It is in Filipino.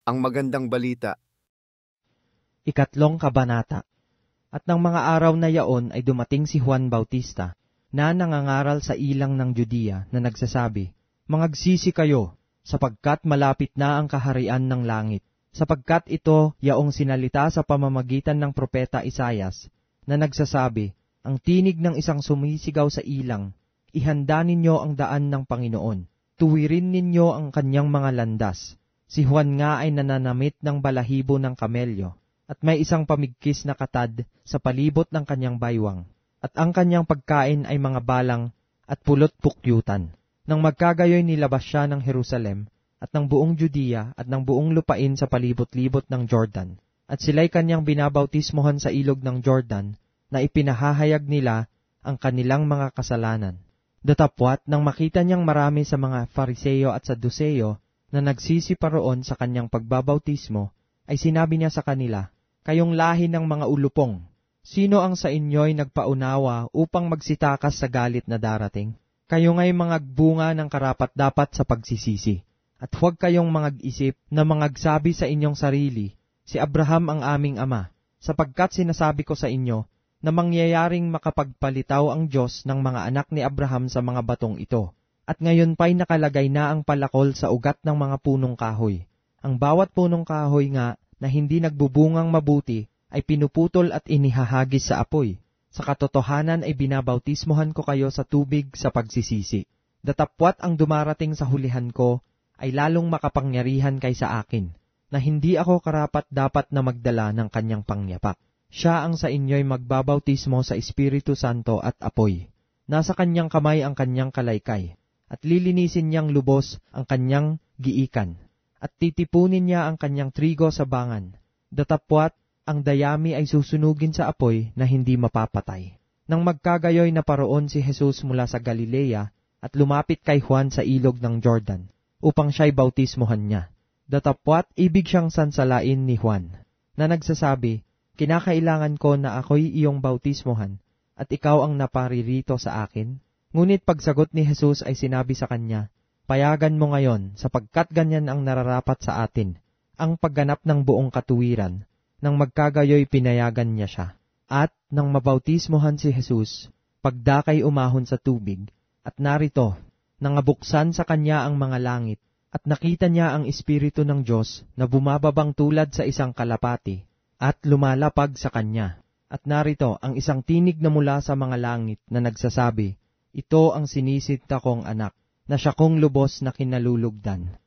Ang magandang balita. Ikatlong kabanata. At ng mga araw na yaon ay dumating si Juan Bautista, na nangangaral sa ilang ng Judea, na nagsasabi, "Mangagsisi kayo, sapagkat malapit na ang kaharian ng langit." Sapagkat ito yaong sinalita sa pamamagitan ng propeta Isaias, na nagsasabi, "Ang tinig ng isang sumisigaw sa ilang, ihanda ninyo ang daan ng Panginoon, tuwirin ninyo ang kanyang mga landas." Si Juan nga ay nananamit ng balahibo ng kamelyo, at may isang pamigkis na katad sa palibot ng kanyang baywang, at ang kanyang pagkain ay mga balang at pulot pukyutan. Nang magkagayoy nilabas siya ng Jerusalem, at ng buong Judea, at ng buong lupain sa palibot-libot ng Jordan, at sila'y kanyang binabautismohan sa ilog ng Jordan, na ipinahahayag nila ang kanilang mga kasalanan. Datapwat, nang makita niyang marami sa mga Fariseo at Saduceo, na nagsisiparoon sa kanyang pagbabautismo, ay sinabi niya sa kanila, "Kayong lahi ng mga ulupong, sino ang sa inyo'y nagpaunawa upang magsitakas sa galit na darating? Kayo nga'y mangagbunga ng karapat-dapat sa pagsisisi. At huwag kayong mangag-isip na mangagsabi sa inyong sarili, si Abraham ang aming ama, sapagkat sinasabi ko sa inyo, na mangyayaring makapagpalitaw ang Diyos ng mga anak ni Abraham sa mga batong ito. At ngayon pa'y nakalagay na ang palakol sa ugat ng mga punong kahoy. Ang bawat punong kahoy nga na hindi nagbubungang mabuti ay pinuputol at inihahagis sa apoy. Sa katotohanan ay binabautismohan ko kayo sa tubig sa pagsisisi. Datapwat ang dumarating sa hulihan ko ay lalong makapangyarihan kaysa akin, na hindi ako karapat-dapat na magdala ng kanyang pangyapak. Siya ang sa inyo'y magbabautismo sa Espiritu Santo at apoy. Nasa kanyang kamay ang kanyang kalaykay, at lilinisin niyang lubos ang kanyang giikan, at titipunin niya ang kanyang trigo sa bangan. Datapwat, ang dayami ay susunugin sa apoy na hindi mapapatay." Nang magkagayoy na paroon si Jesus mula sa Galilea, at lumapit kay Juan sa ilog ng Jordan, upang siya'y bautismohan niya. Datapwat, ibig siyang sansalain ni Juan, na nagsasabi, "Kinakailangan ko na ako'y iyong bautismohan, at ikaw ang naparirito sa akin?" Ngunit pagsagot ni Jesus ay sinabi sa kanya, "Payagan mo ngayon, sapagkat ganyan ang nararapat sa atin, ang pagganap ng buong katuwiran." Nang magkagayoy pinayagan niya siya. At nang mabautismohan si Jesus, pagdakay umahon sa tubig, at narito, nangabuksan sa kanya ang mga langit, at nakita niya ang Espiritu ng Diyos na bumababang tulad sa isang kalapati, at lumalapag sa kanya. At narito ang isang tinig na mula sa mga langit na nagsasabi, "Ito ang sinisinta kong anak, na siya kong lubos na kinalulugdan."